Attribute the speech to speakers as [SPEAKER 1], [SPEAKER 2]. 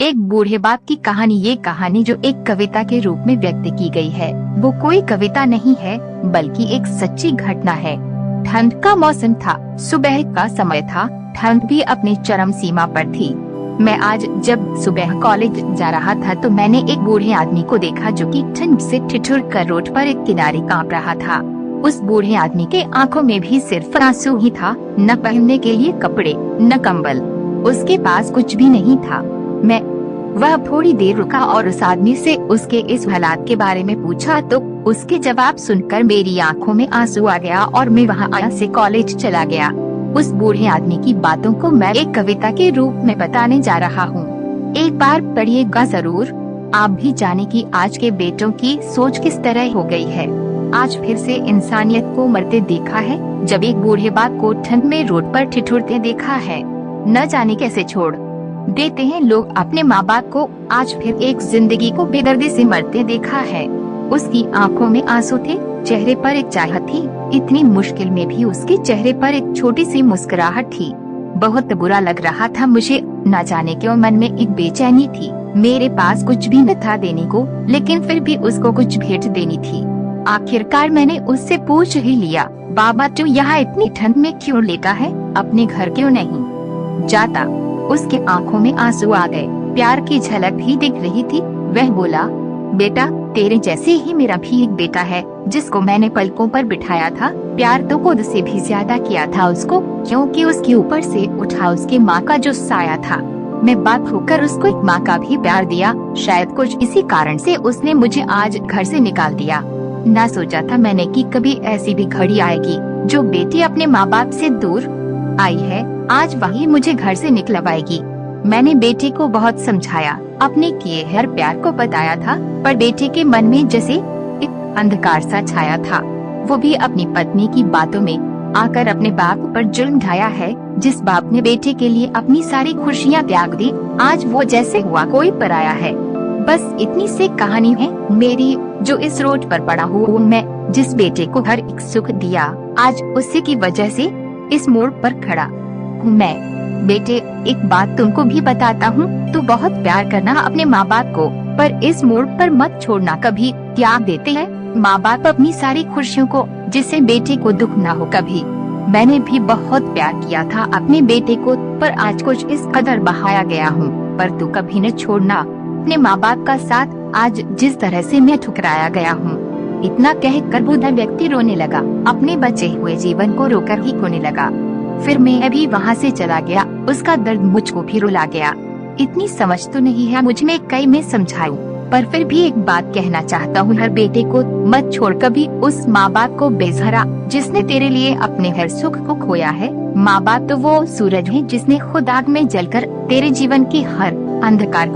[SPEAKER 1] एक बूढ़े बाप की कहानी। ये कहानी जो एक कविता के रूप में व्यक्त की गई है, वो कोई कविता नहीं है बल्कि एक सच्ची घटना है। ठंड का मौसम था, सुबह का समय था, ठंड भी अपनी चरम सीमा पर थी। मैं आज जब सुबह कॉलेज जा रहा था तो मैंने एक बूढ़े आदमी को देखा जो कि ठंड से ठिठुर कर रोड पर एक किनारे कांप रहा था। उस बूढ़े आदमी के आंखों में भी सिर्फ आंसू ही था, न पहनने के लिए कपड़े न कंबल, उसके पास कुछ भी नहीं था। वह थोड़ी देर रुका और उस आदमी से उसके इस हालात के बारे में पूछा तो उसके जवाब सुनकर मेरी आंखों में आंसू आ गया और मैं वहाँ से कॉलेज चला गया। उस बूढ़े आदमी की बातों को मैं एक कविता के रूप में बताने जा रहा हूँ। एक बार पढ़िएगा जरूर। आप भी जाने कि आज के बेटों की सोच किस तरह हो गई है। आज फिर से इंसानियत को मरते देखा है, जब एक बूढ़े बाप को ठंड में रोड पर ठिठुरते देखा है। न जाने कैसे छोड़ देते हैं लोग अपने माँ बाप को। आज फिर एक जिंदगी को बेदर्दी से मरते देखा है। उसकी आंखों में आंसू थे, चेहरे पर एक चाहत थी। इतनी मुश्किल में भी उसके चेहरे पर एक छोटी सी मुस्कुराहट थी। बहुत बुरा लग रहा था मुझे, न जाने क्यों मन में एक बेचैनी थी। मेरे पास कुछ भी न था देने को, लेकिन फिर भी उसको कुछ भेंट देनी थी। आखिरकार मैंने उससे पूछ ही लिया, बाबा तू यहाँ इतनी ठंड में क्यों लेटा है, अपने घर क्यों नहीं जाता? उसके आंखों में आंसू आ गए, प्यार की झलक भी दिख रही थी। वह बोला, बेटा तेरे जैसे ही मेरा भी एक बेटा है जिसको मैंने पलकों पर बिठाया था। प्यार तो खुद से भी ज्यादा किया था उसको, क्योंकि उसके ऊपर से उठा उसके माँ का जो साया था। मैं बाप होकर उसको एक माँ का भी प्यार दिया। शायद कुछ इसी कारण से उसने मुझे आज घर से निकाल दिया। ना सोचा था मैंने कि कभी ऐसी भी घड़ी आएगी जो बेटी अपने माँ बाप से दूर आई है, आज वही मुझे घर से निकलवाएगी। मैंने बेटे को बहुत समझाया, अपने किए हर प्यार को बताया था, पर बेटे के मन में जैसे एक अंधकार सा छाया था। वो भी अपनी पत्नी की बातों में आकर अपने बाप पर जुल्म ढाया है। जिस बाप ने बेटे के लिए अपनी सारी खुशियाँ त्याग दी, आज वो जैसे हुआ कोई पराया है। बस इतनी सी कहानी है मेरी, जो इस रोड पर पड़ा हूँ मैं। जिस बेटे को हर एक सुख दिया, आज उसी की वजह से इस मोड़ पर खड़ा हूँ मैं। बेटे एक बात तुमको भी बताता हूँ, तू बहुत प्यार करना अपने माँ बाप को, पर इस मोड़ पर मत छोड़ना कभी। त्याग देते हैं माँ बाप अपनी सारी खुशियों को, जिससे बेटे को दुख ना हो कभी। मैंने भी बहुत प्यार किया था अपने बेटे को, पर आज कुछ इस कदर बहाया गया हूँ। पर तू कभी न छोड़ना अपने माँ बाप का साथ। आज जिस तरह से मैं ठुकराया गया हूँ। इतना कहकर बूढ़ा व्यक्ति रोने लगा, अपने बचे हुए जीवन को रोकर ही खोने लगा। फिर मैं भी वहाँ से चला गया। उसका दर्द मुझको भी रुला गया। इतनी समझ तो नहीं है मुझ में, कई मैं समझाऊं, पर फिर भी एक बात कहना चाहता हूँ, हर बेटे को मत छोड़ कभी उस माँ बाप को बेसहारा जिसने तेरे लिए अपने हर सुख को खोया है। माँ बाप तो वो सूरज है जिसने खुद आग में जलकर तेरे जीवन के हर अंधकार को